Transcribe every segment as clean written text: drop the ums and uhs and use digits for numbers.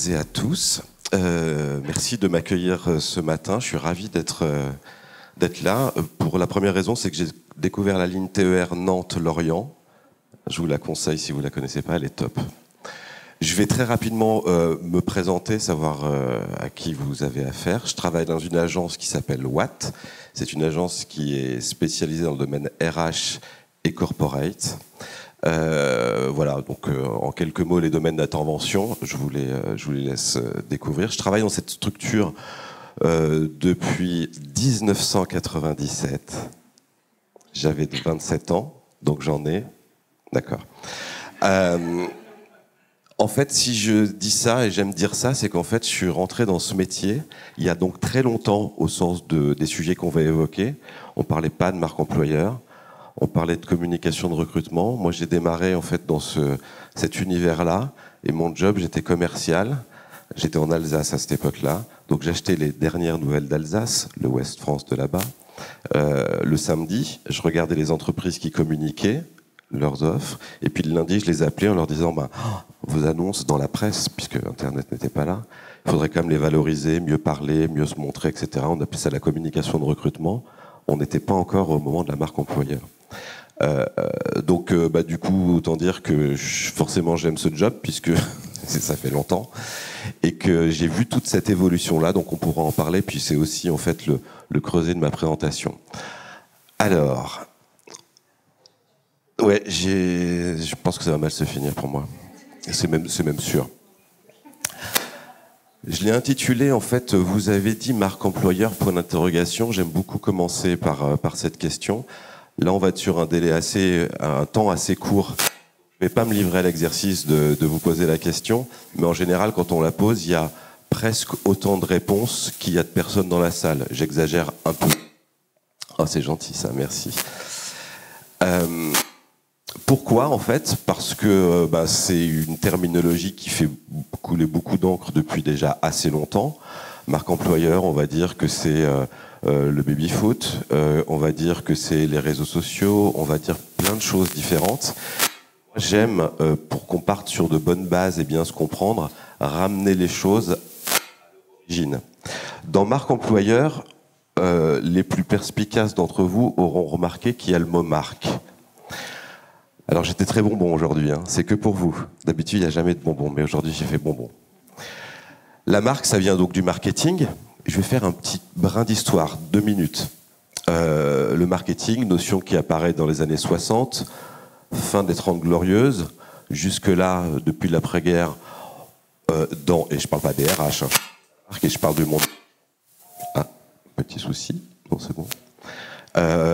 et à tous. Merci de m'accueillir ce matin. Je suis ravi d'être là. Pour la première raison, c'est que j'ai découvert la ligne TER Nantes-Lorient. Je vous la conseille si vous ne la connaissez pas, elle est top. Je vais très rapidement me présenter, savoir à qui vous avez affaire. Je travaille dans une agence qui s'appelle Watt. C'est une agence qui est spécialisée dans le domaine RH et corporate. Voilà, donc en quelques mots, les domaines d'intervention, je vous les laisse découvrir. Je travaille dans cette structure depuis 1997. J'avais 27 ans, donc j'en ai. D'accord. En fait, si je dis ça, et j'aime dire ça, c'est qu'en fait, je suis rentré dans ce métier il y a donc très longtemps, au sens des sujets qu'on va évoquer. On parlait pas de marque employeur. On parlait de communication de recrutement. Moi, j'ai démarré en fait dans cet univers-là. Et mon job, j'étais commercial. J'étais en Alsace à cette époque-là. Donc, j'achetais les dernières nouvelles d'Alsace, le Ouest France de là-bas. Le samedi, je regardais les entreprises qui communiquaient leurs offres. Et puis le lundi, je les appelais en leur disant vos annonces dans la presse, puisque Internet n'était pas là, il faudrait quand même les valoriser, mieux parler, mieux se montrer, etc. On appelait ça la communication de recrutement. On n'était pas encore au moment de la marque employeur. Donc, du coup, autant dire que forcément j'aime ce job, puisque ça fait longtemps, et que j'ai vu toute cette évolution-là, donc on pourra en parler, puis c'est aussi en fait le creuset de ma présentation. Alors, ouais, je pense que ça va mal se finir pour moi. C'est même sûr. Je l'ai intitulé, en fait, vous avez dit marque employeur, point d'interrogation. J'aime beaucoup commencer par cette question. Là, on va être sur un temps assez court. Je ne vais pas me livrer à l'exercice de vous poser la question, mais en général, quand on la pose, il y a presque autant de réponses qu'il y a de personnes dans la salle. J'exagère un peu. Oh, c'est gentil ça, merci. Pourquoi, en fait? Parce que c'est une terminologie qui fait couler beaucoup d'encre depuis déjà assez longtemps. Marque employeur, on va dire que c'est le baby-foot, on va dire que c'est les réseaux sociaux, on va dire plein de choses différentes. J'aime, pour qu'on parte sur de bonnes bases et bien se comprendre, ramener les choses à l'origine. Dans marque employeur, les plus perspicaces d'entre vous auront remarqué qu'il y a le mot marque. Alors j'étais très bonbon aujourd'hui, c'est que pour vous. D'habitude, il n'y a jamais de bonbon, mais aujourd'hui, j'ai fait bonbon. La marque, ça vient donc du marketing. Je vais faire un petit brin d'histoire, 2 minutes. Le marketing, notion qui apparaît dans les années 60, fin des 30 glorieuses, jusque-là, depuis l'après-guerre, et je ne parle pas des RH, et je parle du monde. Ah, petit souci, non c'est bon.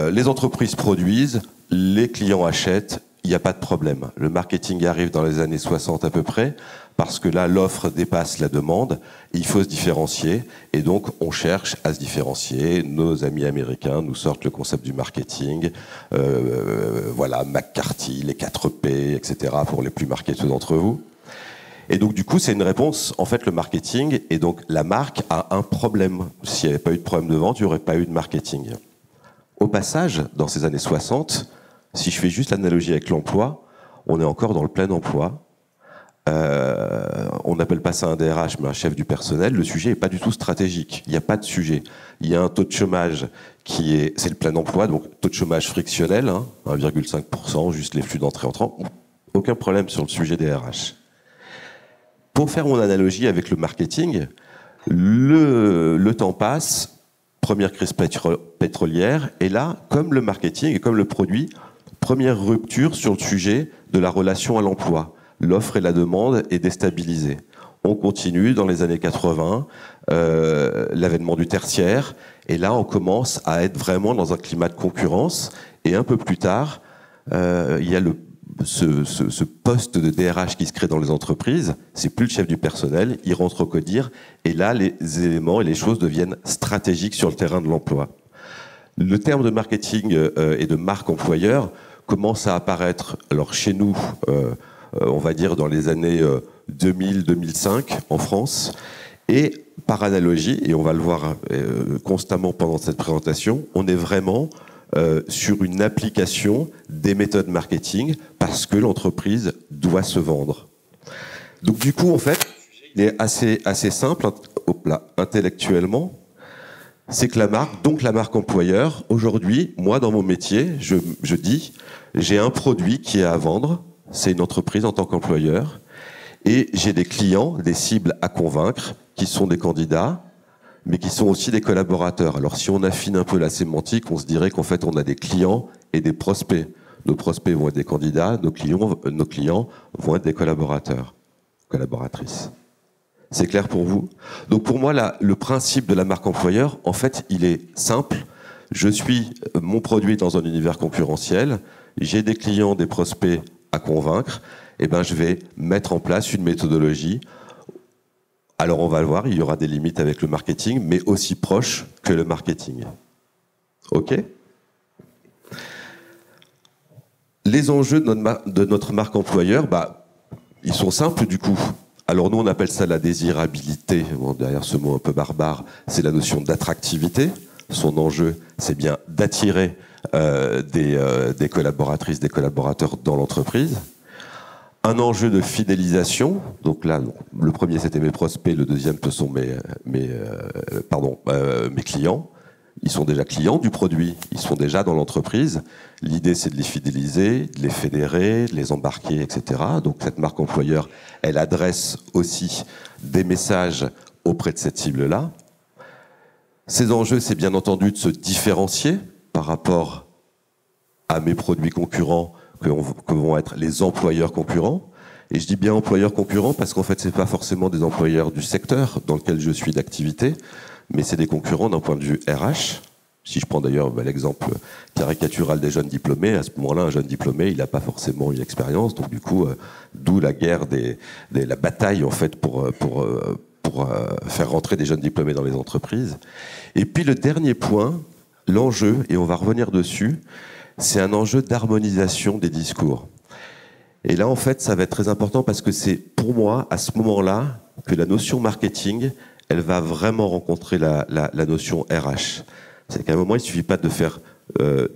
Les entreprises produisent, les clients achètent, il n'y a pas de problème. Le marketing arrive dans les années 60 à peu près, parce que là, l'offre dépasse la demande, et il faut se différencier, et donc on cherche à se différencier. Nos amis américains nous sortent le concept du marketing, voilà, McCarthy, les 4P, etc., pour les plus marketeux d'entre vous. Et donc du coup, c'est une réponse, en fait, le marketing, et donc la marque a un problème. S'il n'y avait pas eu de problème de vente, il n'y aurait pas eu de marketing. Au passage, dans ces années 60, si je fais juste l'analogie avec l'emploi, on est encore dans le plein emploi. On n'appelle pas ça un DRH, mais un chef du personnel. Le sujet n'est pas du tout stratégique. Il n'y a pas de sujet. Il y a un taux de chômage c'est le plein emploi, donc taux de chômage frictionnel, 1,5%, juste les flux d'entrée-entrant. Aucun problème sur le sujet des RH. Pour faire mon analogie avec le marketing, le temps passe, première crise pétrolière, et là, comme le marketing et comme le produit, première rupture sur le sujet de la relation à l'emploi. L'offre et la demande est déstabilisée. On continue dans les années 80, l'avènement du tertiaire, et là on commence à être vraiment dans un climat de concurrence, et un peu plus tard, il y a ce poste de DRH qui se crée dans les entreprises, c'est plus le chef du personnel, il rentre au CODIR, et là les éléments et les choses deviennent stratégiques sur le terrain de l'emploi. Le terme de marketing et de marque employeur commence à apparaître, alors chez nous, on va dire dans les années 2000-2005 en France, et par analogie, et on va le voir constamment pendant cette présentation, on est vraiment sur une application des méthodes marketing parce que l'entreprise doit se vendre. Donc du coup, en fait, il est assez simple, intellectuellement. C'est que la marque employeur, aujourd'hui, moi, dans mon métier, je dis, j'ai un produit qui est à vendre, c'est une entreprise en tant qu'employeur, et j'ai des clients, des cibles à convaincre, qui sont des candidats, mais qui sont aussi des collaborateurs. Alors, si on affine un peu la sémantique, on se dirait qu'en fait, on a des clients et des prospects. Nos prospects vont être des candidats, nos clients vont être des collaborateurs, collaboratrices. C'est clair pour vous? Donc pour moi, le principe de la marque employeur, en fait, il est simple. Je suis mon produit dans un univers concurrentiel, j'ai des clients, des prospects à convaincre, et ben je vais mettre en place une méthodologie. Alors on va le voir, il y aura des limites avec le marketing, mais aussi proche que le marketing. OK? Les enjeux de notre marque employeur, ils sont simples du coup. Alors nous, on appelle ça la désirabilité. Bon, derrière ce mot un peu barbare, c'est la notion d'attractivité. Son enjeu, c'est bien d'attirer des collaboratrices, des collaborateurs dans l'entreprise. Un enjeu de fidélisation. Donc là, le premier, c'était mes prospects. Le deuxième, ce sont mes clients. Ils sont déjà clients du produit, ils sont déjà dans l'entreprise. L'idée, c'est de les fidéliser, de les fédérer, de les embarquer, etc. Donc cette marque employeur, elle adresse aussi des messages auprès de cette cible-là. Ces enjeux, c'est bien entendu de se différencier par rapport à mes produits concurrents que vont être les employeurs concurrents. Et je dis bien employeurs concurrents parce qu'en fait, ce n'est pas forcément des employeurs du secteur dans lequel je suis d'activité, mais c'est des concurrents d'un point de vue RH. Si je prends d'ailleurs l'exemple caricatural des jeunes diplômés, à ce moment-là, un jeune diplômé, il n'a pas forcément une expérience, donc du coup, d'où la guerre, la bataille en fait pour faire rentrer des jeunes diplômés dans les entreprises. Et puis le dernier point, l'enjeu, et on va revenir dessus, c'est un enjeu d'harmonisation des discours. Et là, en fait, ça va être très important parce que c'est pour moi, à ce moment-là, que la notion marketing, elle va vraiment rencontrer la notion RH. C'est qu'à un moment, il ne suffit pas de faire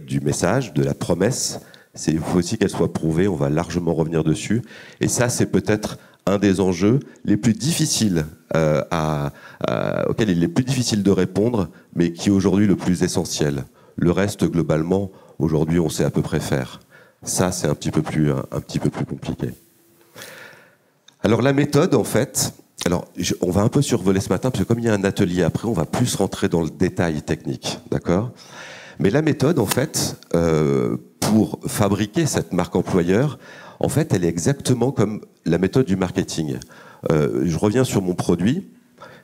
du message, de la promesse, il faut aussi qu'elle soit prouvée, on va largement revenir dessus. Et ça, c'est peut-être un des enjeux les plus difficiles auxquels il est plus difficile de répondre, mais qui est aujourd'hui le plus essentiel. Le reste, globalement, aujourd'hui, on sait à peu près faire. Ça, c'est un petit peu plus compliqué. Alors la méthode, en fait, on va un peu survoler ce matin, parce que comme il y a un atelier après, on va plus rentrer dans le détail technique, d'accord ? Mais la méthode, en fait, pour fabriquer cette marque employeur, en fait, elle est exactement comme la méthode du marketing. Je reviens sur mon produit.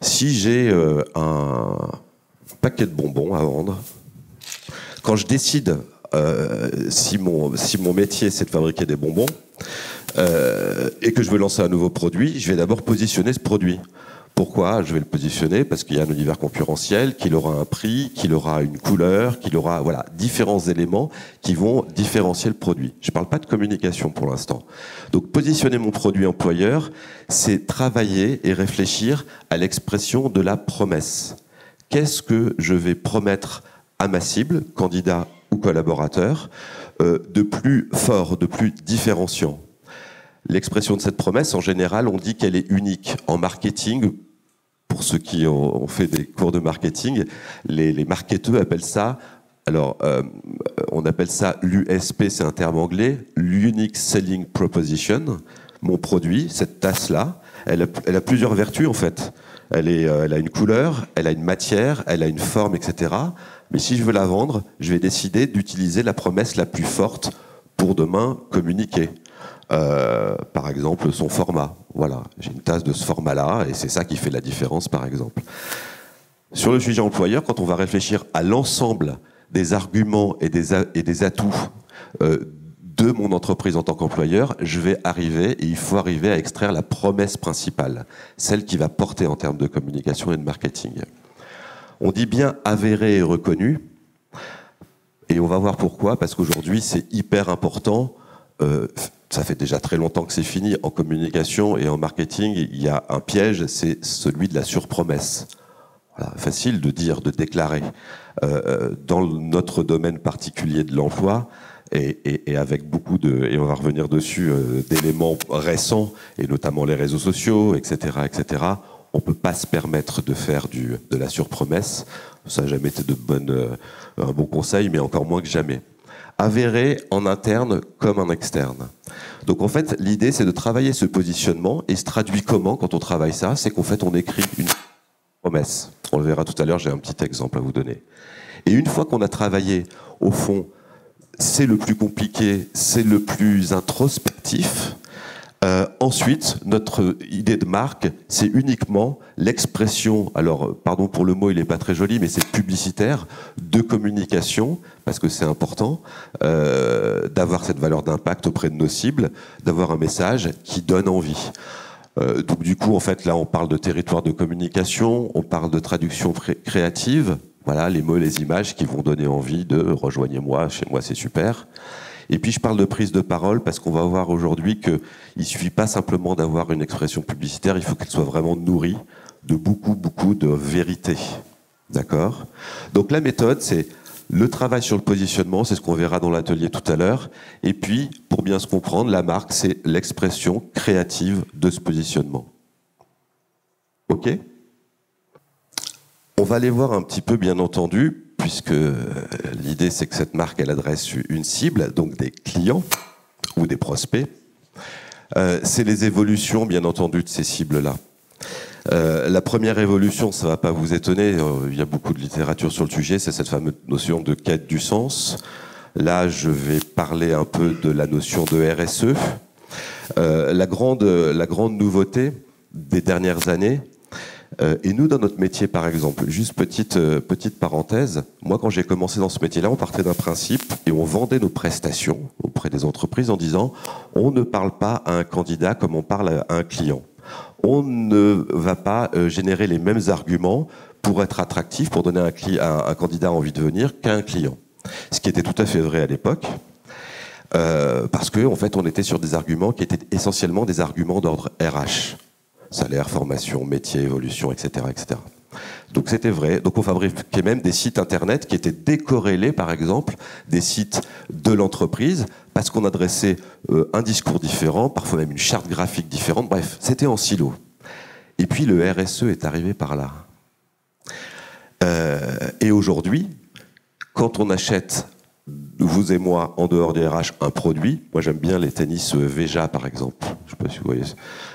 Si j'ai un paquet de bonbons à vendre, quand je décide si mon métier c'est de fabriquer des bonbons et que je veux lancer un nouveau produit, je vais d'abord positionner ce produit. Pourquoi je vais le positionner? Parce qu'il y a un univers concurrentiel, qu'il aura un prix, qu'il aura une couleur, qu'il aura différents éléments qui vont différencier le produit. Je ne parle pas de communication pour l'instant. Donc positionner mon produit employeur, c'est travailler et réfléchir à l'expression de la promesse. Qu'est-ce que je vais promettre à ma cible, candidat ou collaborateur, de plus fort, de plus différenciant? L'expression de cette promesse, en général, on dit qu'elle est unique. En marketing, pour ceux qui ont fait des cours de marketing, les marketeurs appellent ça, on appelle ça l'USP, c'est un terme anglais, l'Unique Selling Proposition. Mon produit, cette tasse-là, elle a plusieurs vertus en fait. Elle a une couleur, elle a une matière, elle a une forme, etc. Mais si je veux la vendre, je vais décider d'utiliser la promesse la plus forte pour demain communiquer. Par exemple, son format. Voilà, j'ai une tasse de ce format-là, et c'est ça qui fait la différence, par exemple. Sur le sujet employeur, quand on va réfléchir à l'ensemble des arguments et des atouts de mon entreprise en tant qu'employeur, il faut arriver à extraire la promesse principale, celle qui va porter en termes de communication et de marketing. On dit bien avéré et reconnu, et on va voir pourquoi, parce qu'aujourd'hui, c'est hyper important. Ça fait déjà très longtemps que c'est fini. En communication et en marketing, il y a un piège, c'est celui de la surpromesse. Voilà, facile de dire, de déclarer. Dans notre domaine particulier de l'emploi, et avec beaucoup et on va revenir dessus, d'éléments récents, et notamment les réseaux sociaux, etc., on ne peut pas se permettre de faire de la surpromesse. Ça n'a jamais été un bon conseil, mais encore moins que jamais. Avéré en interne comme en externe. Donc en fait, l'idée, c'est de travailler ce positionnement, et se traduit comment quand on travaille ça? C'est qu'en fait, on écrit une promesse. On le verra tout à l'heure, j'ai un petit exemple à vous donner. Et une fois qu'on a travaillé, au fond, c'est le plus compliqué, c'est le plus introspectif. Ensuite, notre idée de marque, c'est uniquement l'expression, alors pardon pour le mot, il n'est pas très joli, mais c'est publicitaire, de communication, parce que c'est important, d'avoir cette valeur d'impact auprès de nos cibles, d'avoir un message qui donne envie. Donc du coup, en fait, là, on parle de territoire de communication, on parle de traduction créative, voilà, les mots, les images qui vont donner envie de « rejoignez-moi, chez moi c'est super ». Et puis je parle de prise de parole parce qu'on va voir aujourd'hui qu'il ne suffit pas simplement d'avoir une expression publicitaire, il faut qu'elle soit vraiment nourrie de beaucoup de vérité. D'accord? Donc la méthode, c'est le travail sur le positionnement, c'est ce qu'on verra dans l'atelier tout à l'heure. Et puis, pour bien se comprendre, la marque, c'est l'expression créative de ce positionnement. OK? On va aller voir un petit peu, bien entendu, puisque l'idée, c'est que cette marque, elle adresse une cible, donc des clients ou des prospects. C'est les évolutions, bien entendu, de ces cibles-là. La première évolution, ça ne va pas vous étonner, il y a beaucoup de littérature sur le sujet, c'est cette fameuse notion de quête du sens. Là, je vais parler un peu de la notion de RSE. La grande nouveauté des dernières années, et nous, dans notre métier, par exemple, juste petite parenthèse, moi, quand j'ai commencé dans ce métier-là, on partait d'un principe et on vendait nos prestations auprès des entreprises en disant on ne parle pas à un candidat comme on parle à un client. On ne va pas générer les mêmes arguments pour être attractif, pour donner à un candidat envie de venir qu'à un client. Ce qui était tout à fait vrai à l'époque, parce qu'en fait, on était sur des arguments qui étaient essentiellement des arguments d'ordre RH. Salaire, formation, métier, évolution, etc., etc. Donc c'était vrai. Donc on fabriquait même des sites internet qui étaient décorrélés, par exemple, des sites de l'entreprise, parce qu'on adressait un discours différent, parfois même une charte graphique différente. Bref, c'était en silo. Et puis le RSE est arrivé par là. Et aujourd'hui, quand on achète, vous et moi, en dehors des RH, un produit, moi j'aime bien les tennis Veja, par exemple. Je ne sais pas si vous voyez.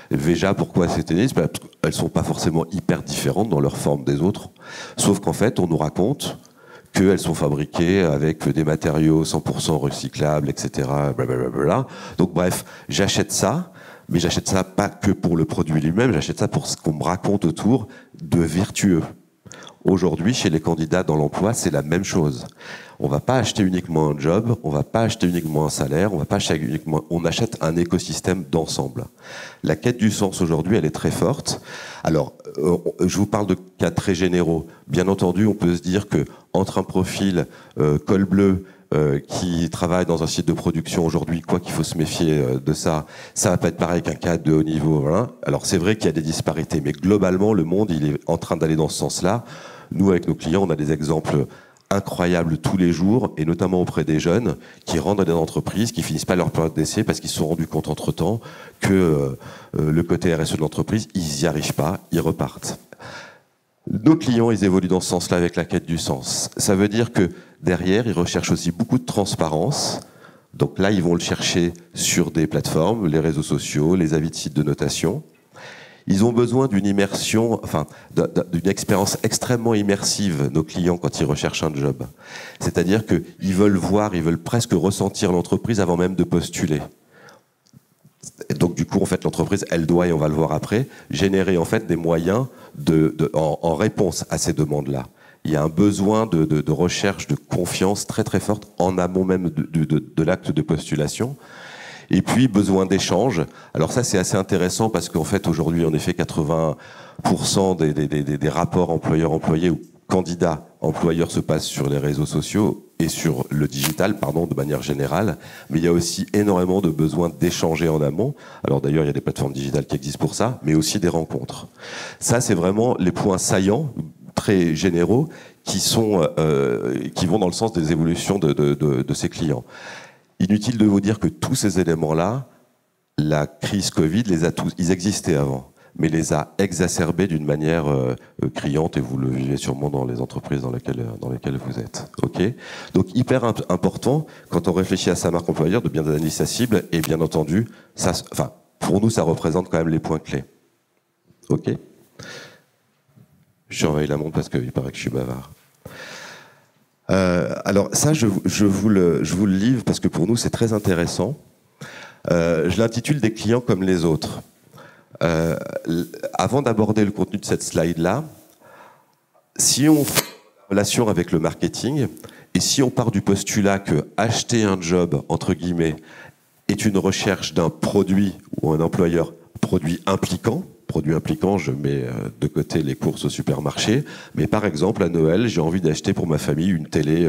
Veja, pourquoi ces tennis? Parce qu'elles ne sont pas forcément hyper différentes dans leur forme des autres. Sauf qu'en fait, on nous raconte qu'elles sont fabriquées avec des matériaux 100% recyclables, etc. Blablabla. Donc bref, j'achète ça, mais j'achète ça pas que pour le produit lui-même, j'achète ça pour ce qu'on me raconte autour de vertueux. Aujourd'hui, chez les candidats dans l'emploi, c'est la même chose. On ne va pas acheter uniquement un job, on ne va pas acheter uniquement un salaire, on achète un écosystème d'ensemble. La quête du sens aujourd'hui, elle est très forte. Alors, je vous parle de cas très généraux. Bien entendu, on peut se dire que entre un profil col bleu qui travaille dans un site de production aujourd'hui, quoi qu'il faut se méfier de ça, ça va pas être pareil qu'un cadre de haut niveau. Voilà. Alors c'est vrai qu'il y a des disparités, mais globalement, le monde, il est en train d'aller dans ce sens-là. Nous, avec nos clients, on a des exemples incroyables tous les jours, et notamment auprès des jeunes qui rentrent dans des entreprises, qui finissent pas leur période d'essai parce qu'ils se sont rendus compte entre-temps que le côté RSE de l'entreprise, ils n'y arrivent pas, ils repartent. Nos clients, ils évoluent dans ce sens-là avec la quête du sens. Ça veut dire que derrière, ils recherchent aussi beaucoup de transparence. Donc là, ils vont le chercher sur des plateformes, les réseaux sociaux, les avis de sites de notation. Ils ont besoin d'une immersion, enfin, d'une expérience extrêmement immersive, nos clients, quand ils recherchent un job. C'est-à-dire qu'ils veulent voir, ils veulent presque ressentir l'entreprise avant même de postuler. Et donc, du coup, en fait, l'entreprise, elle doit, et on va le voir après, générer, en fait, des moyens en réponse à ces demandes-là. Il y a un besoin de recherche, de confiance très, très forte en amont même de l'acte de postulation. Et puis, besoin d'échange. Alors ça, c'est assez intéressant parce qu'en fait, aujourd'hui, en effet, 80% des rapports employeurs-employés ou candidats-employeurs se passent sur les réseaux sociaux et sur le digital, pardon, de manière générale. Mais il y a aussi énormément de besoin d'échanger en amont. Alors d'ailleurs, il y a des plateformes digitales qui existent pour ça, mais aussi des rencontres. Ça, c'est vraiment les points saillants, très généraux, qui vont dans le sens des évolutions de ces clients. Inutile de vous dire que tous ces éléments-là, la crise Covid les a tous, ils existaient avant, mais les a exacerbés d'une manière criante, et vous le vivez sûrement dans les entreprises dans lesquelles vous êtes. Okay, donc hyper important quand on réfléchit à sa marque employeur de bien analyser sa cible, et bien entendu, ça, enfin, pour nous, ça représente quand même les points clés. Ok. Je surveille la montre parce qu'il paraît que je suis bavard. Alors ça, je vous le livre parce que pour nous, c'est très intéressant. Je l'intitule Des clients comme les autres. Avant d'aborder le contenu de cette slide-là, si on fait une relation avec le marketing, et si on part du postulat que acheter un job, entre guillemets, est une recherche d'un produit ou un employeur produit impliquant, je mets de côté les courses au supermarché, mais par exemple, à Noël, j'ai envie d'acheter pour ma famille une télé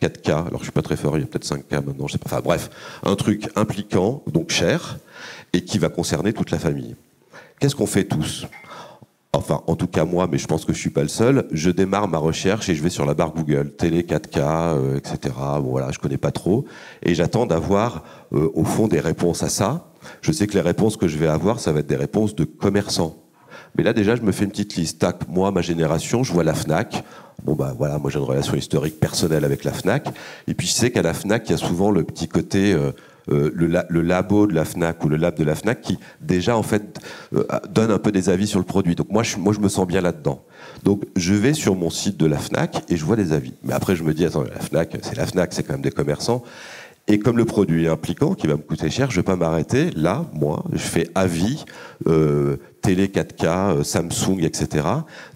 4K, alors je suis pas très fort, il y a peut-être 5K maintenant, je sais pas. Enfin bref, un truc impliquant, donc cher, et qui va concerner toute la famille. Qu'est-ce qu'on fait tous? Enfin, en tout cas moi, mais je pense que je suis pas le seul, je démarre ma recherche et je vais sur la barre Google, télé 4K, etc. Bon, voilà, je connais pas trop, et j'attends d'avoir au fond des réponses à ça. Je sais que les réponses que je vais avoir, ça va être des réponses de commerçants. Mais là, déjà, je me fais une petite liste. Tac, moi, ma génération, je vois la Fnac. Bon, bah voilà, moi, j'ai une relation historique personnelle avec la Fnac. Et puis, je sais qu'à la Fnac, il y a souvent le petit côté, le labo de la Fnac ou le lab de la Fnac qui, déjà, en fait, donne un peu des avis sur le produit. Donc, moi, je me sens bien là-dedans. Donc, je vais sur mon site de la Fnac et je vois des avis. Mais après, je me dis, attends, la Fnac, c'est quand même des commerçants. Et comme le produit est impliquant, qui va me coûter cher, je ne vais pas m'arrêter. Là, moi, je fais avis, télé 4K, Samsung, etc.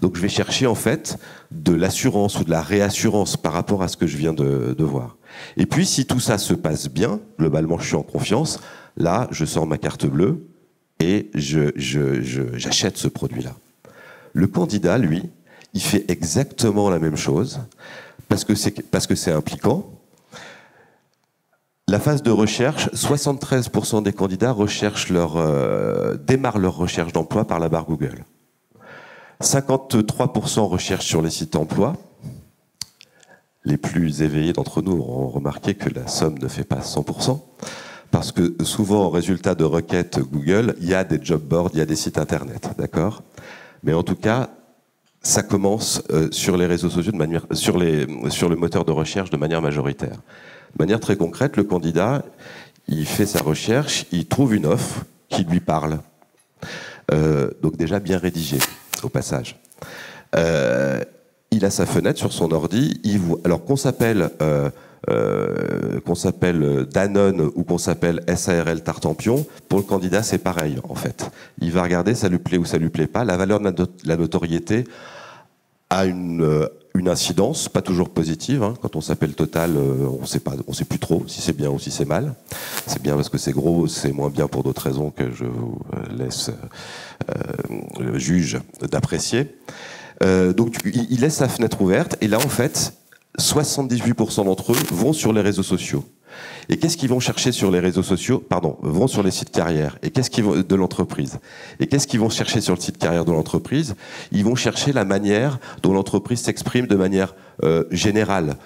Donc je vais chercher en fait de l'assurance ou de la réassurance par rapport à ce que je viens de voir. Et puis si tout ça se passe bien, globalement je suis en confiance, là je sors ma carte bleue et j'achète ce produit-là. Le candidat, lui, il fait exactement la même chose parce que c'est impliquant. La phase de recherche, 73% des candidats démarrent leur recherche d'emploi par la barre Google. 53% recherchent sur les sites emploi. Les plus éveillés d'entre nous auront remarqué que la somme ne fait pas 100%, parce que souvent, en résultat de requête Google, il y a des job boards, il y a des sites internet, d'accord ? Mais en tout cas, ça commence sur les réseaux sociaux, sur le moteur de recherche de manière majoritaire. De manière très concrète, le candidat, il fait sa recherche, il trouve une offre qui lui parle. Donc déjà bien rédigée, au passage. Il a sa fenêtre sur son ordi. Alors qu'on s'appelle Danone ou qu'on s'appelle SARL Tartampion, pour le candidat, c'est pareil, en fait. Il va regarder, ça lui plaît ou ça lui plaît pas. La valeur de la notoriété a une incidence, pas toujours positive. Hein. Quand on s'appelle Total, on sait plus trop si c'est bien ou si c'est mal. C'est bien parce que c'est gros, c'est moins bien pour d'autres raisons que je vous laisse le juge d'apprécier. Donc il laisse sa fenêtre ouverte et là en fait 78% d'entre eux vont sur les réseaux sociaux. Et qu'est-ce qu'ils vont chercher sur les réseaux sociaux? Vont sur les sites carrières. Et qu'est-ce qu'ils vont de l'entreprise? Et qu'est-ce qu'ils vont chercher sur le site carrière de l'entreprise? Ils vont chercher la manière dont l'entreprise s'exprime de manière générale.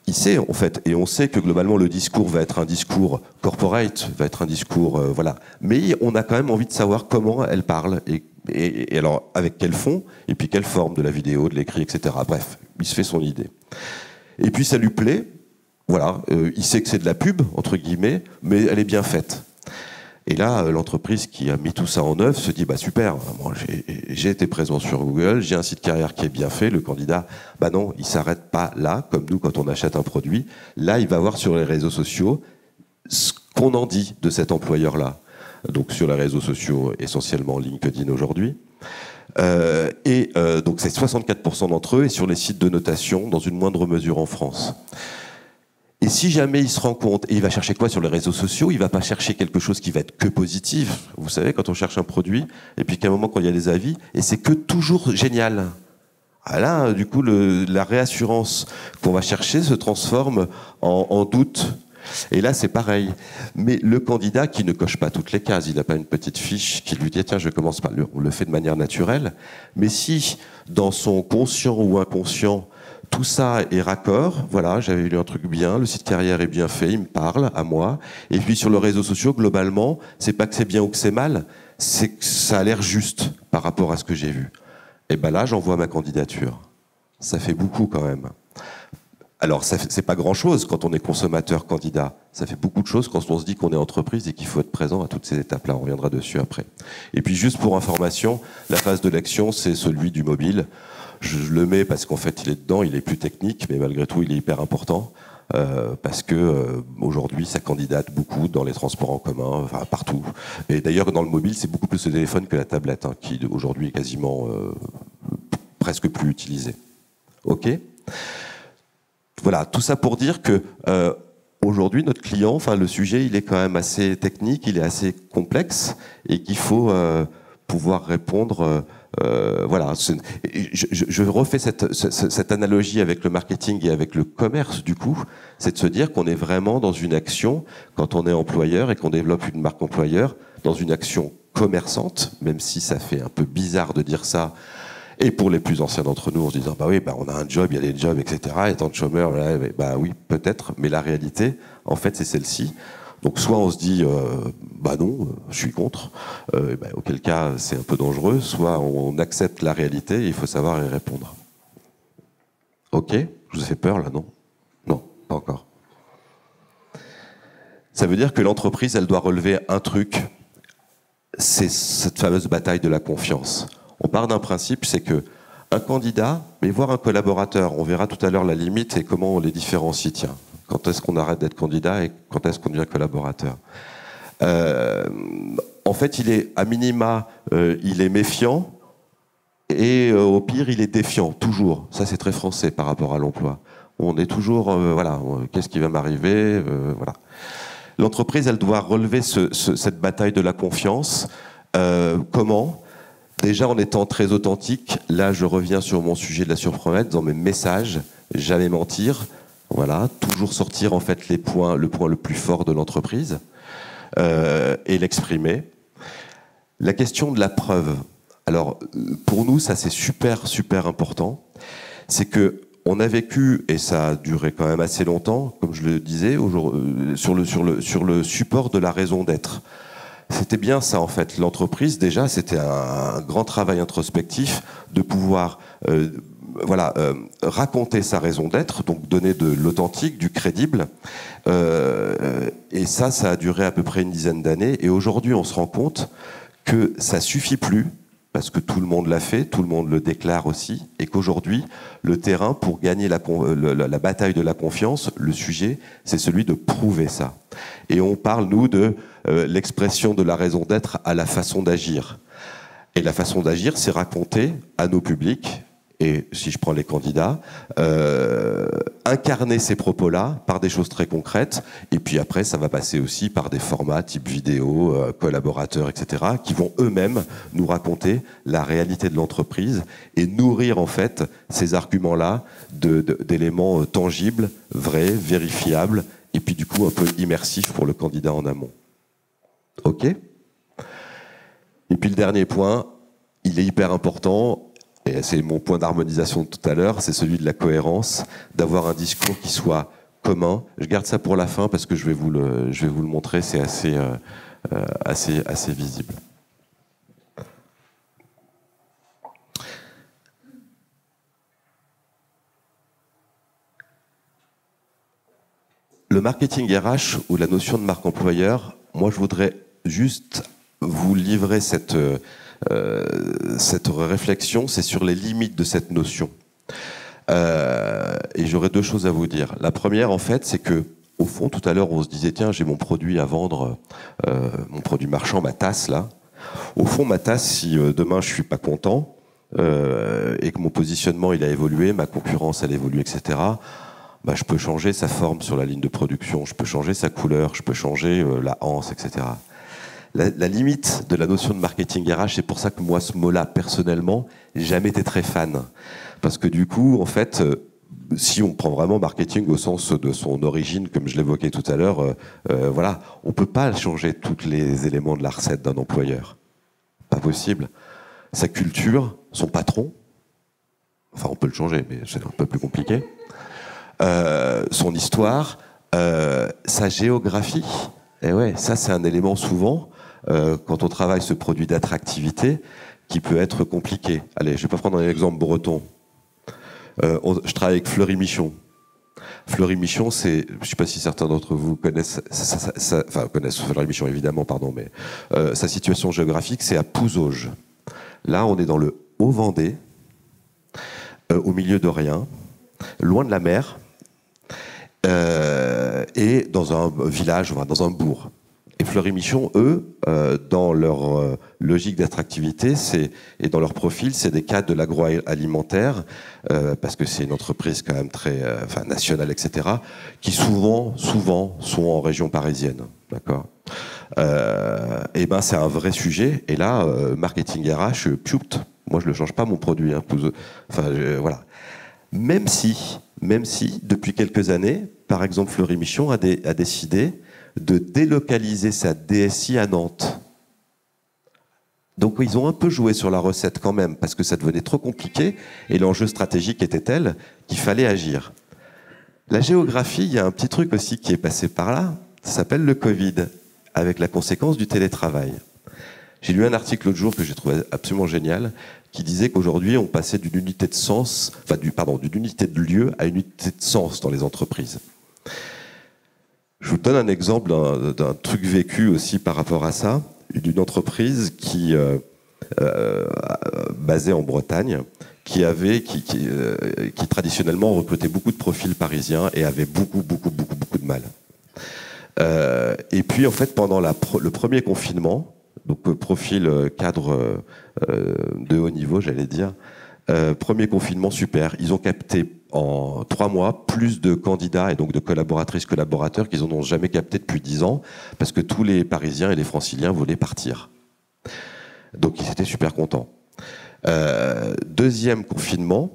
Il sait en fait, et on sait que globalement le discours va être un discours corporate, va être un discours voilà. Mais on a quand même envie de savoir comment elle parle et alors avec quel fond et puis quelle forme de la vidéo, de l'écrit, etc. Bref, il se fait son idée. Et puis ça lui plaît. Voilà, il sait que c'est de la pub, entre guillemets, mais elle est bien faite. Et là, l'entreprise qui a mis tout ça en œuvre se dit, bah super, moi j'ai été présent sur Google, j'ai un site carrière qui est bien fait, le candidat, bah non, il s'arrête pas là, comme nous quand on achète un produit. Là, il va voir sur les réseaux sociaux ce qu'on en dit de cet employeur-là. Donc sur les réseaux sociaux, essentiellement LinkedIn aujourd'hui. Donc c'est 64% d'entre eux, et sur les sites de notation, dans une moindre mesure en France. Et si jamais il se rend compte, et il va chercher quoi sur les réseaux sociaux? Il va pas chercher quelque chose qui va être que positif. Vous savez, quand on cherche un produit, et puis qu'à un moment, quand il y a des avis, et c'est que toujours génial. Ah là, du coup, la réassurance qu'on va chercher se transforme en doute. Et là, c'est pareil. Mais le candidat qui ne coche pas toutes les cases, il n'a pas une petite fiche qui lui dit « Tiens, je commence par... » On le fait de manière naturelle. Mais si, dans son conscient ou inconscient, tout ça est raccord, voilà, j'avais lu un truc bien, le site carrière est bien fait, il me parle à moi. Et puis sur les réseaux sociaux, globalement, c'est pas que c'est bien ou que c'est mal, c'est que ça a l'air juste par rapport à ce que j'ai vu. Et ben là, j'envoie ma candidature. Ça fait beaucoup quand même. Alors, c'est pas grand-chose quand on est consommateur candidat. Ça fait beaucoup de choses quand on se dit qu'on est entreprise et qu'il faut être présent à toutes ces étapes-là. On reviendra dessus après. Et puis, juste pour information, la phase de l'action, c'est celui du mobile. Je le mets parce qu'en fait, il est dedans, il est plus technique, mais malgré tout, il est hyper important. Parce que aujourd'hui, ça candidate beaucoup dans les transports en commun, enfin partout. Et d'ailleurs, dans le mobile, c'est beaucoup plus le téléphone que la tablette, hein, qui aujourd'hui est quasiment presque plus utilisé. Ok ? Voilà, tout ça pour dire que aujourd'hui, notre client, enfin le sujet, il est quand même assez technique, il est assez complexe, et qu'il faut pouvoir répondre. Voilà, je refais cette analogie avec le marketing et avec le commerce, du coup, c'est de se dire qu'on est vraiment dans une action, quand on est employeur et qu'on développe une marque employeur, dans une action commerçante, même si ça fait un peu bizarre de dire ça. Et pour les plus anciens d'entre nous, en se disant, bah oui, bah on a un job, il y a des jobs, etc. Et tant de chômeurs, bah oui, peut-être, mais la réalité, en fait, c'est celle-ci. Donc soit on se dit, bah non, je suis contre, bah, auquel cas c'est un peu dangereux, soit on accepte la réalité et il faut savoir y répondre. Ok ? Je vous ai fait peur là, non ? Non, pas encore. Ça veut dire que l'entreprise, elle doit relever un truc, c'est cette fameuse bataille de la confiance. On part d'un principe, c'est que un candidat, mais voire un collaborateur, on verra tout à l'heure la limite et comment on les différencie, tiens. Quand est-ce qu'on arrête d'être candidat et quand est-ce qu'on devient collaborateur ? En fait, il est, à minima, il est méfiant et au pire, il est défiant, toujours. Ça, c'est très français par rapport à l'emploi. On est toujours, voilà, qu'est-ce qui va m'arriver ? Voilà. L'entreprise, elle doit relever cette bataille de la confiance. Comment ? Déjà en étant très authentique, là je reviens sur mon sujet de la surpromesse, dans mes messages, jamais mentir, voilà, toujours sortir en fait le point le plus fort de l'entreprise et l'exprimer. La question de la preuve, alors pour nous ça c'est super important, c'est que on a vécu, et ça a duré quand même assez longtemps, comme je le disais, sur le support de la raison d'être. C'était bien ça en fait. L'entreprise déjà, c'était un grand travail introspectif de pouvoir raconter sa raison d'être, donc donner de l'authentique, du crédible. Et ça a duré à peu près une dizaine d'années. Et aujourd'hui, on se rend compte que ça suffit plus, parce que tout le monde l'a fait, tout le monde le déclare aussi, et qu'aujourd'hui, le terrain pour gagner la bataille de la confiance, le sujet, c'est celui de prouver ça. Et on parle, nous, de l'expression de la raison d'être à la façon d'agir. Et la façon d'agir, c'est raconter à nos publics, et si je prends les candidats, incarner ces propos-là par des choses très concrètes, et puis après ça va passer aussi par des formats type vidéo, collaborateurs, etc., qui vont eux-mêmes nous raconter la réalité de l'entreprise et nourrir en fait ces arguments-là d'éléments tangibles, vrais, vérifiables, et puis du coup un peu immersifs pour le candidat en amont. Ok ? Et puis le dernier point, il est hyper important, et c'est mon point d'harmonisation de tout à l'heure, c'est celui de la cohérence, d'avoir un discours qui soit commun. Je garde ça pour la fin parce que je vais vous le montrer, c'est assez visible. Le marketing RH ou la notion de marque employeur, moi je voudrais juste vous livrer cette réflexion, c'est sur les limites de cette notion. Et j'aurais deux choses à vous dire. La première, en fait, c'est que, au fond, tout à l'heure, on se disait, tiens, j'ai mon produit à vendre, mon produit marchand, ma tasse, là. Au fond, ma tasse, si demain je suis pas content, et que mon positionnement, il a évolué, ma concurrence, elle évolue, etc., bah, je peux changer sa forme sur la ligne de production, je peux changer sa couleur, je peux changer la anse, etc. La limite de la notion de marketing RH, c'est pour ça que moi, ce mot-là, personnellement, j'ai jamais été très fan. Parce que du coup, en fait, si on prend vraiment marketing au sens de son origine, comme je l'évoquais tout à l'heure, voilà, on peut pas changer tous les éléments de la recette d'un employeur. Pas possible. Sa culture, son patron, enfin on peut le changer, mais c'est un peu plus compliqué, son histoire, sa géographie. Et ouais, ça c'est un élément souvent, quand on travaille ce produit d'attractivité, qui peut être compliqué. Allez, je vais pas prendre un exemple breton. Je travaille avec Fleury-Michon. Fleury-Michon, c'est, je ne sais pas si certains d'entre vous connaissent, enfin connaissent Fleury-Michon évidemment, pardon, mais sa situation géographique, c'est à Pouzauges. Là, on est dans le Haut-Vendée, au milieu de rien, loin de la mer, et dans un village, enfin, dans un bourg. Et Fleury-Michon, eux, dans leur logique d'attractivité et dans leur profil, c'est des cadres de l'agroalimentaire, parce que c'est une entreprise quand même très nationale, etc., qui souvent sont en région parisienne. D'accord. Et ben c'est un vrai sujet. Et là, marketing RH, piout, moi je ne le change pas mon produit. Hein, voilà. Même si, depuis quelques années, par exemple, Fleury-Michon a décidé de délocaliser sa DSI à Nantes. Donc ils ont un peu joué sur la recette quand même, parce que ça devenait trop compliqué, et l'enjeu stratégique était tel qu'il fallait agir. La géographie, il y a un petit truc aussi qui est passé par là, ça s'appelle le Covid, avec la conséquence du télétravail. J'ai lu un article l'autre jour que j'ai trouvé absolument génial, qui disait qu'aujourd'hui on passait d'une unité de sens, d'une unité de lieu à une unité de sens dans les entreprises. Je vous donne un exemple d'un truc vécu aussi par rapport à ça, d'une entreprise qui basée en Bretagne, qui traditionnellement recrutait beaucoup de profils parisiens et avait beaucoup de mal. Et puis en fait pendant le premier confinement, donc profil cadre de haut niveau, j'allais dire, premier confinement super, ils ont capté en 3 mois plus de candidats et donc de collaborateurs qu'ils n'en ont jamais capté depuis 10 ans, parce que tous les Parisiens et les Franciliens voulaient partir. Donc ils étaient super contents. Deuxième confinement,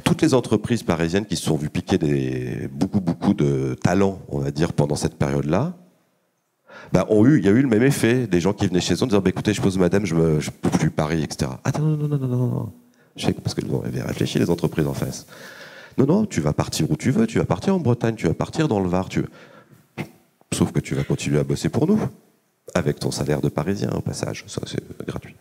toutes les entreprises parisiennes qui se sont vues piquer beaucoup de talents, on va dire, pendant cette période-là, il y a eu le même effet. Des gens qui venaient chez eux en disant écoutez, je pose madame, je peux plus Paris, etc. Attends, non. Je sais, parce que vous avez réfléchi, les entreprises en face. Non, tu vas partir où tu veux, tu vas partir en Bretagne, tu vas partir dans le Var, sauf que tu vas continuer à bosser pour nous, avec ton salaire de Parisien au passage, ça c'est gratuit.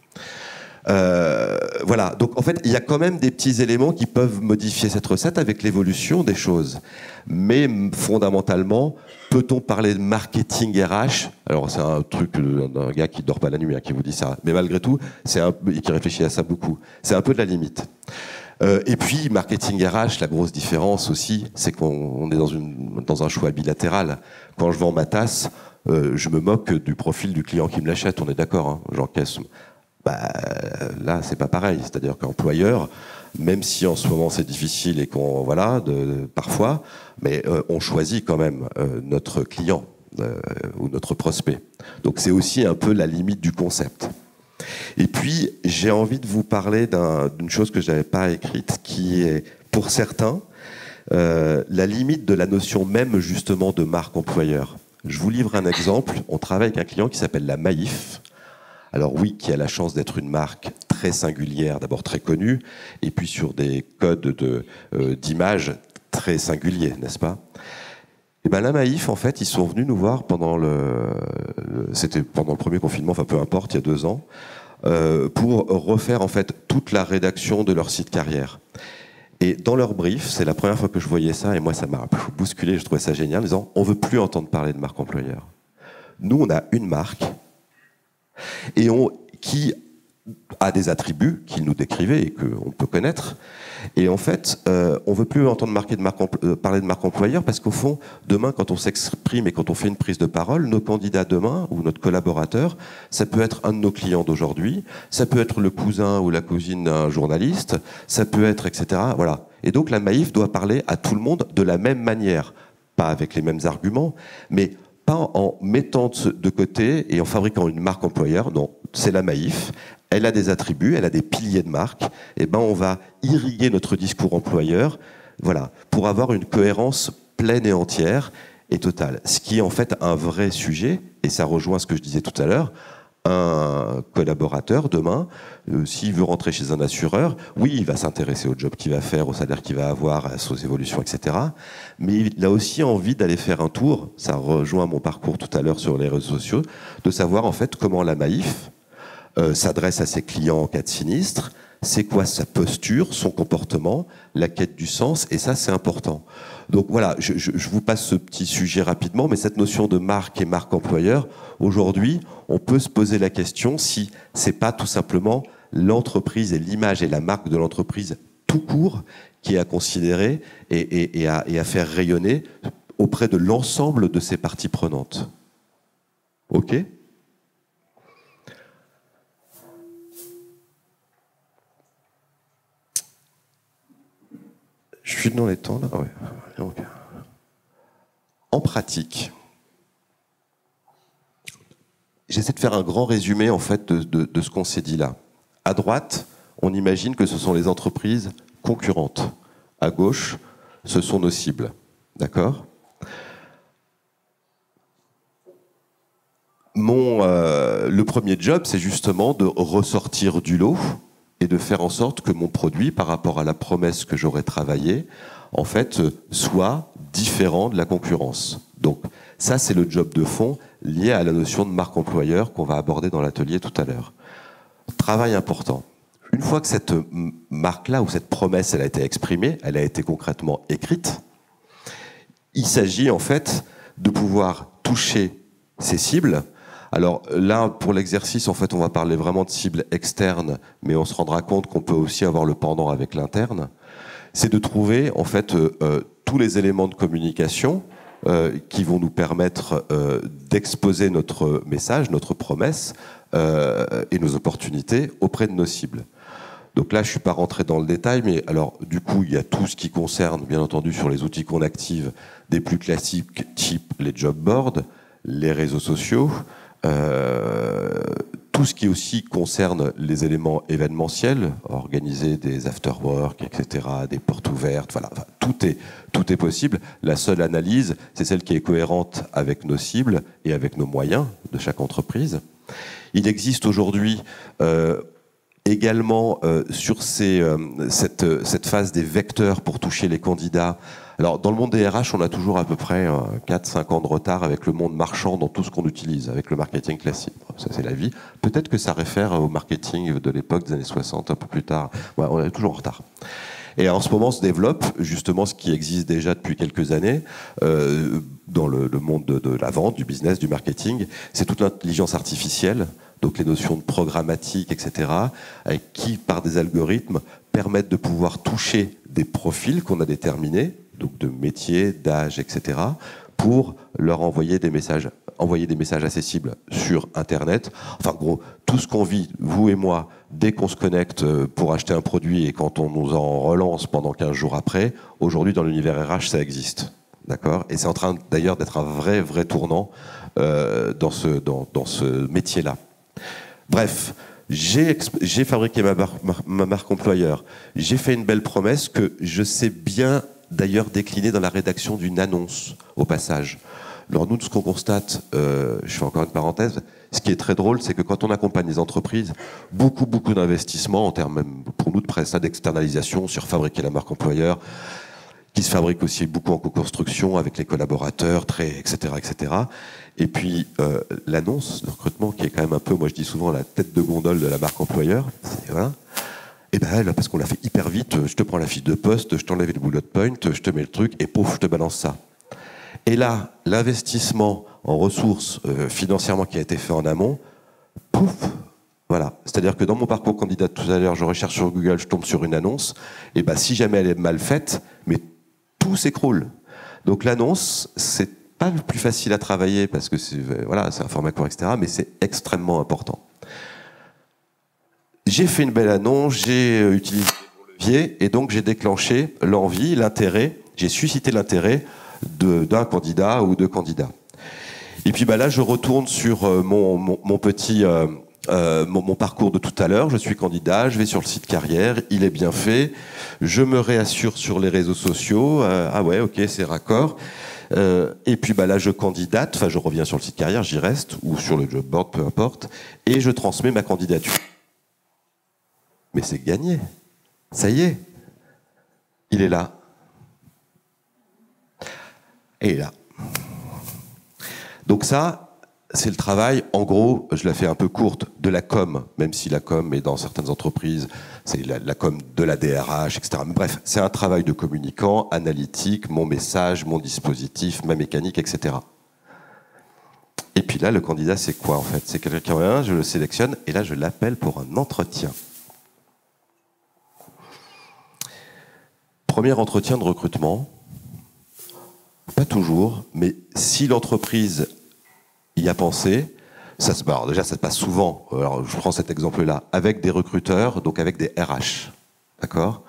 Voilà, donc en fait, il y a quand même des petits éléments qui peuvent modifier cette recette avec l'évolution des choses. Mais fondamentalement, peut-on parler de marketing RH? Alors c'est un truc d'un gars qui dort pas la nuit, qui vous dit ça. Mais malgré tout, et qui réfléchit à ça beaucoup. C'est un peu de la limite. Et puis, marketing RH, la grosse différence aussi, c'est qu'on est dans un choix bilatéral. Quand je vends ma tasse, je me moque du profil du client qui me l'achète, on est d'accord, hein, j'encaisse. Là, c'est pas pareil. C'est-à-dire qu'employeur, même si en ce moment c'est difficile et parfois, mais on choisit quand même notre client ou notre prospect. Donc c'est aussi un peu la limite du concept. Et puis, j'ai envie de vous parler d'une chose que je n'avais pas écrite, qui est, pour certains, la limite de la notion même, justement, de marque employeur. Je vous livre un exemple. On travaille avec un client qui s'appelle la Maïf. Alors oui, qui a la chance d'être une marque très singulière, d'abord très connue, et puis sur des codes d'image très singuliers, n'est-ce pas? Et la Maïf, en fait, ils sont venus nous voir c'était pendant le premier confinement, enfin peu importe, il y a 2 ans, pour refaire en fait toute la rédaction de leur site carrière. Et dans leur brief, c'est la première fois que je voyais ça, et moi ça m'a bousculé, je trouvais ça génial, en disant on veut plus entendre parler de marque employeur. Nous, on a une marque, et qui a des attributs qu'ils nous décrivaient et qu'on peut connaître. Et en fait, on ne veut plus entendre parler de marque employeur parce qu'au fond, demain, quand on s'exprime et quand on fait une prise de parole, nos candidats demain ou notre collaborateur, ça peut être un de nos clients d'aujourd'hui, ça peut être le cousin ou la cousine d'un journaliste, ça peut être, etc. Voilà. Et donc la Maïf doit parler à tout le monde de la même manière, pas avec les mêmes arguments, mais pas en mettant de côté et en fabriquant une marque employeur. Non, c'est la Maïf. Elle a des attributs, elle a des piliers de marque. Et on va irriguer notre discours employeur, voilà, pour avoir une cohérence pleine et entière et totale. Ce qui est en fait un vrai sujet, et ça rejoint ce que je disais tout à l'heure, un collaborateur demain, s'il veut rentrer chez un assureur, oui, il va s'intéresser au job qu'il va faire, au salaire qu'il va avoir, à ses évolutions, etc. Mais il a aussi envie d'aller faire un tour, ça rejoint mon parcours tout à l'heure sur les réseaux sociaux, de savoir en fait comment la Maïf s'adresse à ses clients en cas de sinistre, c'est quoi sa posture, son comportement, la quête du sens, et ça c'est important. Donc voilà, je vous passe ce petit sujet rapidement, mais cette notion de marque et marque employeur, aujourd'hui, on peut se poser la question si c'est pas tout simplement l'entreprise et l'image et la marque de l'entreprise tout court qui est à considérer et à faire rayonner auprès de l'ensemble de ses parties prenantes. Ok ? Je suis dans les temps là, ouais. Donc, en pratique, j'essaie de faire un grand résumé en fait de ce qu'on s'est dit là. À droite, on imagine que ce sont les entreprises concurrentes. À gauche, ce sont nos cibles. D'accord ? Le premier job, c'est justement de ressortir du lot et de faire en sorte que mon produit, par rapport à la promesse que j'aurais travaillée, en fait, soit différent de la concurrence. Donc, ça, c'est le job de fond lié à la notion de marque employeur qu'on va aborder dans l'atelier tout à l'heure. Travail important. Une fois que cette marque-là ou cette promesse, elle a été exprimée, elle a été concrètement écrite, il s'agit en fait de pouvoir toucher ces cibles. Alors là, pour l'exercice, en fait, on va parler vraiment de cibles externes, mais on se rendra compte qu'on peut aussi avoir le pendant avec l'interne. C'est de trouver, en fait, tous les éléments de communication qui vont nous permettre d'exposer notre message, notre promesse et nos opportunités auprès de nos cibles. Donc là, je ne suis pas rentré dans le détail, mais alors du coup, il y a tout ce qui concerne, bien entendu, sur les outils qu'on active, des plus classiques, type les job boards, les réseaux sociaux, tout ce qui aussi concerne les éléments événementiels, organiser des after-work, etc., des portes ouvertes, voilà, tout est possible. La seule analyse, c'est celle qui est cohérente avec nos cibles et avec nos moyens de chaque entreprise. Il existe aujourd'hui également sur cette phase des vecteurs pour toucher les candidats. Alors, dans le monde des RH, on a toujours à peu près 4-5 ans de retard avec le monde marchand dans tout ce qu'on utilise, avec le marketing classique. Ça, c'est la vie. Peut-être que ça réfère au marketing de l'époque des années 60, un peu plus tard. Ouais, on est toujours en retard. Et en ce moment se développe justement ce qui existe déjà depuis quelques années dans le monde de la vente, du business, du marketing. C'est toute l'intelligence artificielle, donc les notions de programmatique, etc., qui, par des algorithmes, permettent de pouvoir toucher des profils qu'on a déterminés, donc de métiers, d'âge, etc., pour leur envoyer des messages accessibles sur Internet. Enfin, gros, tout ce qu'on vit, vous et moi, dès qu'on se connecte pour acheter un produit et quand on nous en relance pendant 15 jours après, aujourd'hui, dans l'univers RH, ça existe. D'accord ? Et c'est en train, d'ailleurs, d'être un vrai tournant dans ce métier-là. Bref, j'ai fabriqué ma marque employeur. J'ai fait une belle promesse que je sais bien d'ailleurs décliner dans la rédaction d'une annonce, au passage. Alors nous, ce qu'on constate, je fais encore une parenthèse, ce qui est très drôle, c'est que quand on accompagne les entreprises, beaucoup d'investissements, en termes même pour nous de prestat d'externalisation sur fabriquer la marque employeur, qui se fabrique aussi beaucoup en co-construction avec les collaborateurs, etc. Et puis l'annonce de recrutement, qui est quand même un peu, moi je dis souvent, la tête de gondole de la marque employeur, voilà. Et ben là, parce qu'on l'a fait hyper vite, je te prends la fiche de poste, je t'enlève les bullet points, je te mets le truc, et pouf, je te balance ça. Et là, l'investissement en ressources financièrement qui a été fait en amont, pouf, voilà. C'est-à-dire que dans mon parcours candidat tout à l'heure, je recherche sur Google, je tombe sur une annonce, et ben si jamais elle est mal faite, mais tout s'écroule. Donc l'annonce, c'est pas le plus facile à travailler parce que c'est un format court, etc., mais c'est extrêmement important. J'ai fait une belle annonce, j'ai utilisé les leviers, et donc j'ai déclenché l'envie, l'intérêt, j'ai suscité l'intérêt d'un candidat ou de candidats. Et puis là, je retourne sur mon parcours de tout à l'heure. Je suis candidat, je vais sur le site carrière, il est bien fait. Je me réassure sur les réseaux sociaux. Ah ouais, ok, c'est raccord. Et puis là, je candidate, enfin je reviens sur le site carrière, j'y reste, ou sur le job board, peu importe, et je transmets ma candidature. Mais c'est gagné. Ça y est. Il est là. Et il est là. Donc ça, c'est le travail, en gros, je la fais un peu courte, de la com, même si la com est dans certaines entreprises, c'est la com de la DRH, etc. Mais bref, c'est un travail de communicant, analytique, mon message, mon dispositif, ma mécanique, etc. Et puis là, le candidat, c'est quoi en fait? C'est quelqu'un qui en a un, je le sélectionne, et là, je l'appelle pour un entretien. Premier entretien de recrutement, pas toujours, mais si l'entreprise y a pensé, alors déjà ça se passe souvent, alors je prends cet exemple-là, avec des recruteurs, donc avec des RH. D'accord ?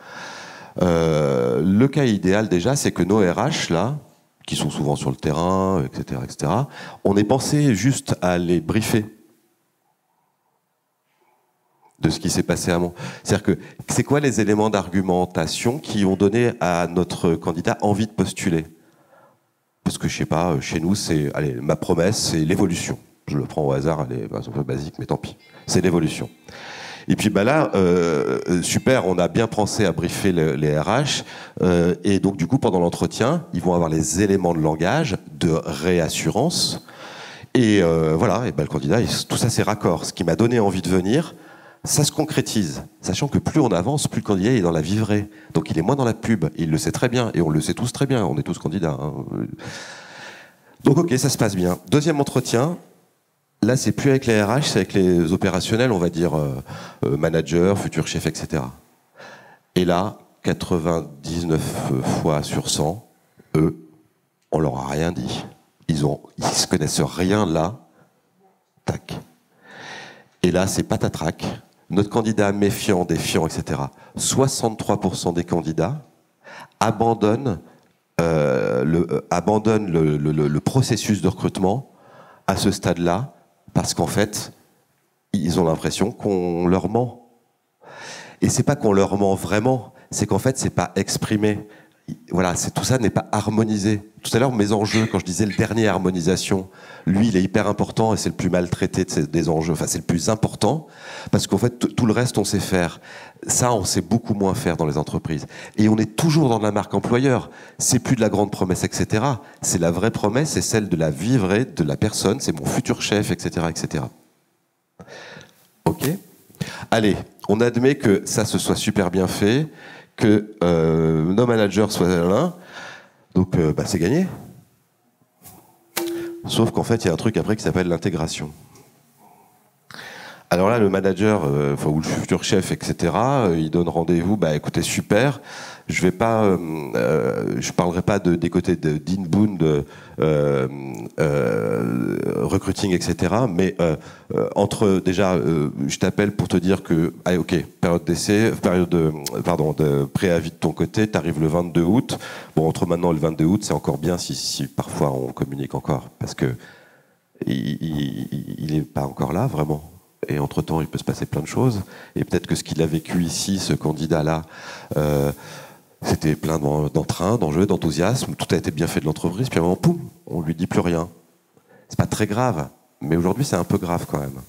Le cas idéal déjà, c'est que nos RH, là, qui sont souvent sur le terrain, etc., on ait pensé juste à les briefer de ce qui s'est passé avant. C'est-à-dire que c'est quoi les éléments d'argumentation qui ont donné à notre candidat envie de postuler ? Parce que, je sais pas, chez nous, c'est, allez, ma promesse, c'est l'évolution. Je le prends au hasard, c'est un peu basique, mais tant pis. C'est l'évolution. Et puis là, super, on a bien pensé à briefer les RH. Et donc, du coup, pendant l'entretien, ils vont avoir les éléments de langage, de réassurance. Et voilà, et le candidat, tout ça, c'est raccord. Ce qui m'a donné envie de venir, ça se concrétise, sachant que plus on avance, plus le candidat est dans la vivraie. Donc il est moins dans la pub, il le sait très bien, et on le sait tous très bien, on est tous candidats. Hein. Donc ok, ça se passe bien. Deuxième entretien, là c'est plus avec les RH, c'est avec les opérationnels, on va dire managers, futurs chefs, etc. Et là, 99 fois sur 100, eux, on leur a rien dit. Ils se connaissent rien là, tac. Et là, c'est patatrac. Notre candidat méfiant, défiant, etc. 63% des candidats abandonnent le processus de recrutement à ce stade-là parce qu'en fait, ils ont l'impression qu'on leur ment. Et c'est pas qu'on leur ment vraiment, c'est qu'en fait, c'est pas exprimé. Voilà, tout ça n'est pas harmonisé. Tout à l'heure, mes enjeux, quand je disais le dernier harmonisation, lui, il est hyper important et c'est le plus maltraité des enjeux. Enfin, c'est le plus important parce qu'en fait, tout le reste, on sait faire. Ça, on sait beaucoup moins faire dans les entreprises. Et on est toujours dans la marque employeur. C'est plus de la grande promesse, etc. C'est la vraie promesse, c'est celle de la vivraie de la personne. C'est mon futur chef, etc., etc. Ok ? Allez, on admet que ça se soit super bien fait, que nos managers soient là, donc c'est gagné. Sauf qu'en fait, il y a un truc après qui s'appelle l'intégration. Alors là, le manager, ou le futur chef, etc., il donne rendez-vous, écoutez, super, je vais pas, je parlerai pas des côtés d'inbound, recruiting, etc., mais entre, déjà, je t'appelle pour te dire que, allez, ok, période d'essai, de préavis de ton côté, t'arrives le 22 août. Bon, entre maintenant et le 22 août, c'est encore bien si parfois on communique encore, parce que il est pas encore là, vraiment. Et entre-temps, il peut se passer plein de choses. Et peut-être que ce qu'il a vécu ici, ce candidat-là, c'était plein d'entrain, d'enjeux, d'enthousiasme. Tout a été bien fait de l'entreprise. Puis à un moment, poum, on lui dit plus rien. C'est pas très grave. Mais aujourd'hui, c'est un peu grave quand même.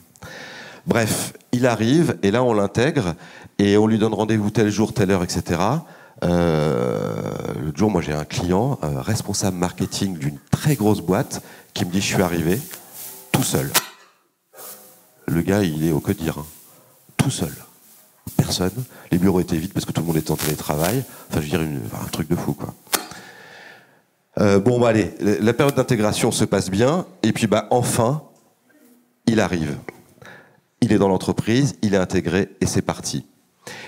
Bref, il arrive, et là, on l'intègre, et on lui donne rendez-vous tel jour, telle heure, etc. L'autre jour, moi, j'ai un client, responsable marketing d'une très grosse boîte, qui me dit, je suis arrivé tout seul. Le gars, il est au que dire, hein. Tout seul. Personne. Les bureaux étaient vides parce que tout le monde était en télétravail. Enfin, je veux dire, un truc de fou, quoi. Allez, la période d'intégration se passe bien. Et puis, enfin, il arrive. Il est dans l'entreprise, il est intégré et c'est parti.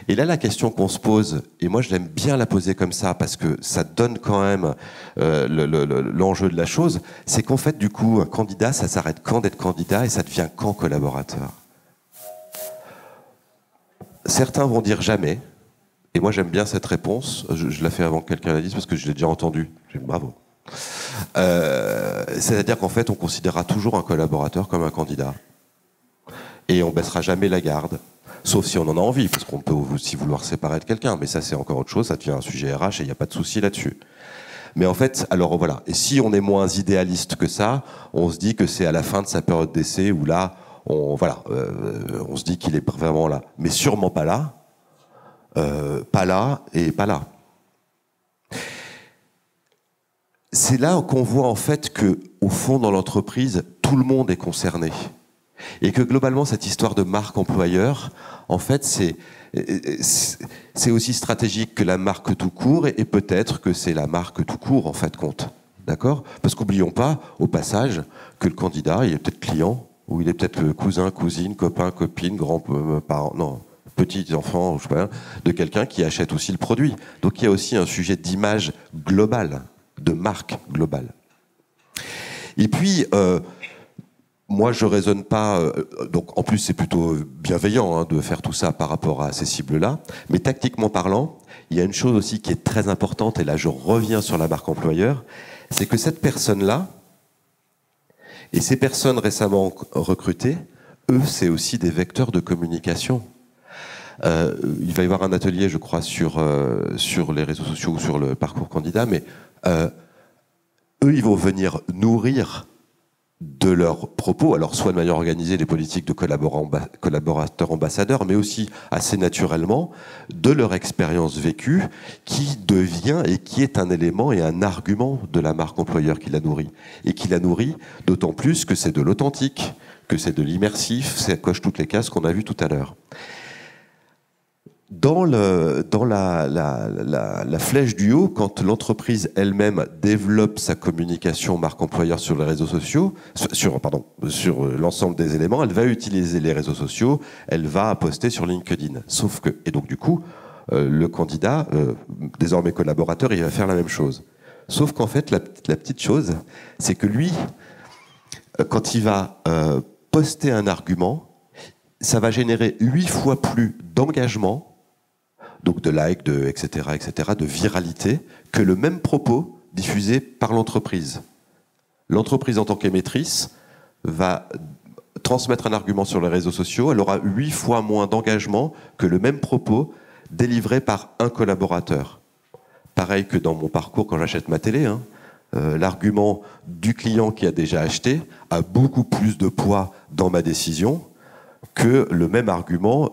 Et là, la question qu'on se pose, et moi je l'aime bien la poser comme ça parce que ça donne quand même l'enjeu de la chose, c'est qu'en fait, du coup, un candidat, ça s'arrête quand d'être candidat et ça devient quand collaborateur. Certains vont dire jamais, et moi j'aime bien cette réponse, je la fais avant que quelqu'un la dise parce que je l'ai déjà entendue. Bravo. C'est-à-dire qu'en fait, on considérera toujours un collaborateur comme un candidat. Et on baissera jamais la garde. Sauf si on en a envie, parce qu'on peut aussi vouloir séparer de quelqu'un. Mais ça, c'est encore autre chose, ça devient un sujet RH et il n'y a pas de souci là-dessus. Mais en fait, alors voilà, et si on est moins idéaliste que ça, on se dit que c'est à la fin de sa période d'essai où là, on se dit qu'il est vraiment là. Mais sûrement pas là, pas là et pas là. C'est là qu'on voit en fait que, au fond, dans l'entreprise, tout le monde est concerné. Et que globalement, cette histoire de marque employeur, en fait, c'est aussi stratégique que la marque tout court, et peut-être que c'est la marque tout court, en fait, compte. D'accord ? Parce qu'oublions pas, au passage, que le candidat, il est peut-être client, ou il est peut-être cousin, cousine, copain, copine, grand-parent, non, petit enfant, je sais pas, de quelqu'un qui achète aussi le produit. Donc il y a aussi un sujet d'image globale, de marque globale. Et puis, moi, je raisonne pas. Donc, en plus, c'est plutôt bienveillant hein, de faire tout ça par rapport à ces cibles-là. Mais tactiquement parlant, il y a une chose aussi qui est très importante, et là, je reviens sur la marque employeur, c'est que cette personne-là, et ces personnes récemment recrutées, eux, c'est aussi des vecteurs de communication. Il va y avoir un atelier, je crois, sur les réseaux sociaux ou sur le parcours candidat, mais eux, ils vont venir nourrir de leurs propos, alors soit de manière organisée, les politiques de collaborateurs ambassadeurs, mais aussi assez naturellement de leur expérience vécue qui devient et qui est un élément et un argument de la marque employeur qui la nourrit. Et qui la nourrit d'autant plus que c'est de l'authentique, que c'est de l'immersif, ça coche toutes les cases qu'on a vues tout à l'heure. Dans la flèche du haut, quand l'entreprise elle-même développe sa communication marque employeur sur les réseaux sociaux, sur l'ensemble des éléments, elle va utiliser les réseaux sociaux, elle va poster sur LinkedIn. Sauf que, et donc du coup, le candidat, désormais collaborateur, il va faire la même chose. Sauf qu'en fait, la petite chose, c'est que lui, quand il va poster un argument, ça va générer 8 fois plus d'engagement, donc de likes, etc., de viralité, que le même propos diffusé par l'entreprise. L'entreprise, en tant qu'émettrice, va transmettre un argument sur les réseaux sociaux, elle aura 8 fois moins d'engagement que le même propos délivré par un collaborateur. Pareil que dans mon parcours quand j'achète ma télé, hein, l'argument du client qui a déjà acheté a beaucoup plus de poids dans ma décision que le même argument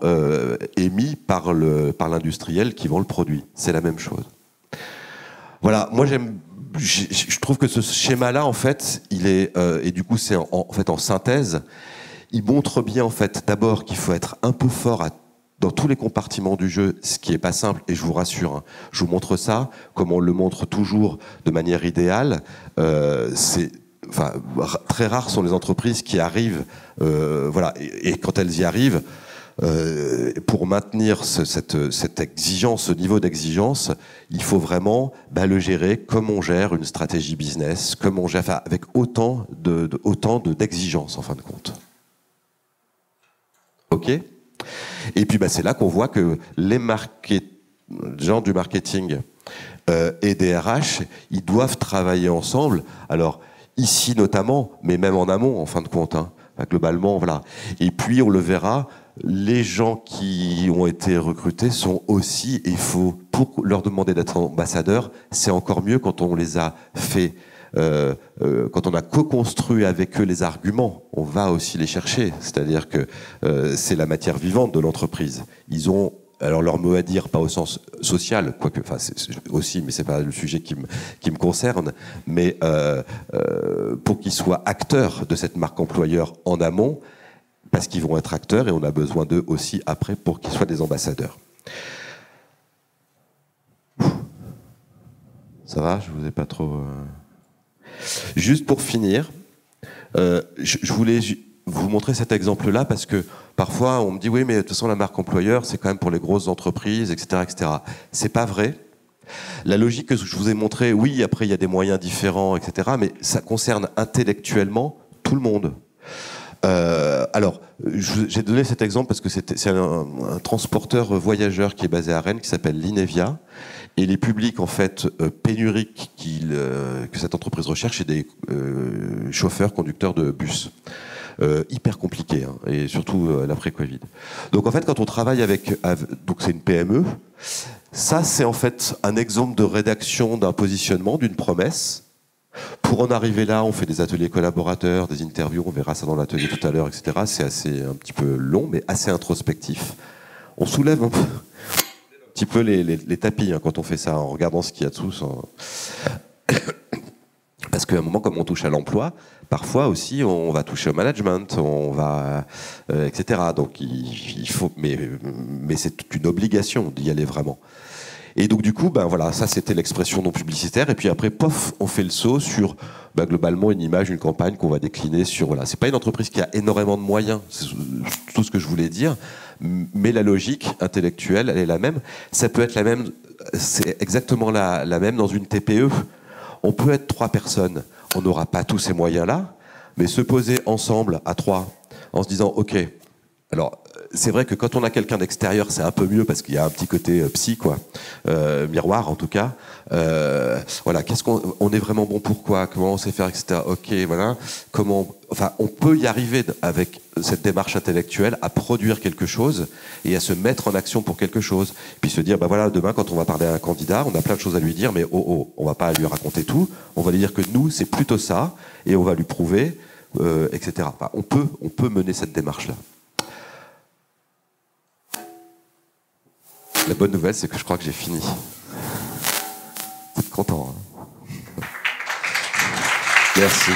émis par l'industriel qui vend le produit. C'est la même chose. Voilà, moi je trouve que ce schéma-là, en fait, il est, et du coup c'est en synthèse, il montre bien en fait d'abord qu'il faut être un peu fort dans tous les compartiments du jeu, ce qui n'est pas simple, et je vous rassure, hein, je vous montre ça, comme on le montre toujours de manière idéale, très rares sont les entreprises qui arrivent, voilà, et quand elles y arrivent, pour maintenir cette exigence, ce niveau d'exigence, il faut vraiment le gérer comme on gère une stratégie business, comme on gère, avec autant d'exigence en fin de compte. Ok ? Et puis c'est là qu'on voit que les gens du marketing et des RH, ils doivent travailler ensemble. Alors, ici notamment, mais même en amont, en fin de compte. Hein. Globalement, voilà. Et puis, on le verra, les gens qui ont été recrutés sont aussi, et il faut, pour leur demander d'être ambassadeurs, c'est encore mieux quand on les a fait, quand on a co-construit avec eux les arguments, on va aussi les chercher. C'est-à-dire que c'est la matière vivante de l'entreprise. Ils ont alors leur mot à dire, pas au sens social, quoique, enfin aussi, mais c'est pas le sujet qui me concerne, mais pour qu'ils soient acteurs de cette marque employeur en amont, parce qu'ils vont être acteurs et on a besoin d'eux aussi après pour qu'ils soient des ambassadeurs. Ça va, je vous ai pas trop... Juste pour finir, je voulais vous montrer cet exemple-là parce que parfois on me dit oui mais de toute façon la marque employeur c'est quand même pour les grosses entreprises, etc., etc. C'est pas vrai. La logique que je vous ai montrée, oui, après il y a des moyens différents, etc., mais ça concerne intellectuellement tout le monde. Alors, j'ai donné cet exemple parce que c'est un transporteur voyageur qui est basé à Rennes qui s'appelle l'Inevia. Et les publics en fait pénuriques que cette entreprise recherche, c'est des chauffeurs, conducteurs de bus. hyper compliqué, hein, et surtout l'après-Covid. Donc en fait, quand on travaille donc c'est une PME, ça c'est en fait un exemple de rédaction d'un positionnement, d'une promesse. Pour en arriver là, on fait des ateliers collaborateurs, des interviews, on verra ça dans l'atelier tout à l'heure, etc. C'est un petit peu long, mais assez introspectif. On soulève un petit peu les tapis, hein, quand on fait ça, en regardant ce qu'il y a dessous. Parce qu'à un moment, comme on touche à l'emploi, parfois aussi, on va toucher au management, etc. Donc il faut, mais c'est une obligation d'y aller vraiment. Et donc du coup, ben voilà, ça c'était l'expression non publicitaire. Et puis après, pof, on fait le saut sur globalement une image, une campagne qu'on va décliner sur. Voilà, c'est pas une entreprise qui a énormément de moyens, c'est tout ce que je voulais dire. Mais la logique intellectuelle, elle est la même. Ça peut être la même, c'est exactement la même dans une TPE. On peut être 3 personnes, on n'aura pas tous ces moyens-là, mais se poser ensemble à 3 en se disant, ok, alors c'est vrai que quand on a quelqu'un d'extérieur, c'est un peu mieux parce qu'il y a un petit côté psy, quoi, miroir en tout cas. Voilà, qu'est-ce qu'on est vraiment bon pour quoi, comment on sait faire, etc. Ok, voilà, enfin, on peut y arriver avec cette démarche intellectuelle à produire quelque chose et à se mettre en action pour quelque chose. Puis se dire, bah voilà, demain quand on va parler à un candidat, on a plein de choses à lui dire, mais on va pas lui raconter tout. On va lui dire que nous, c'est plutôt ça, et on va lui prouver, etc. Enfin, on peut mener cette démarche-là. La bonne nouvelle, c'est que je crois que j'ai fini. Vous êtes content, hein? Merci.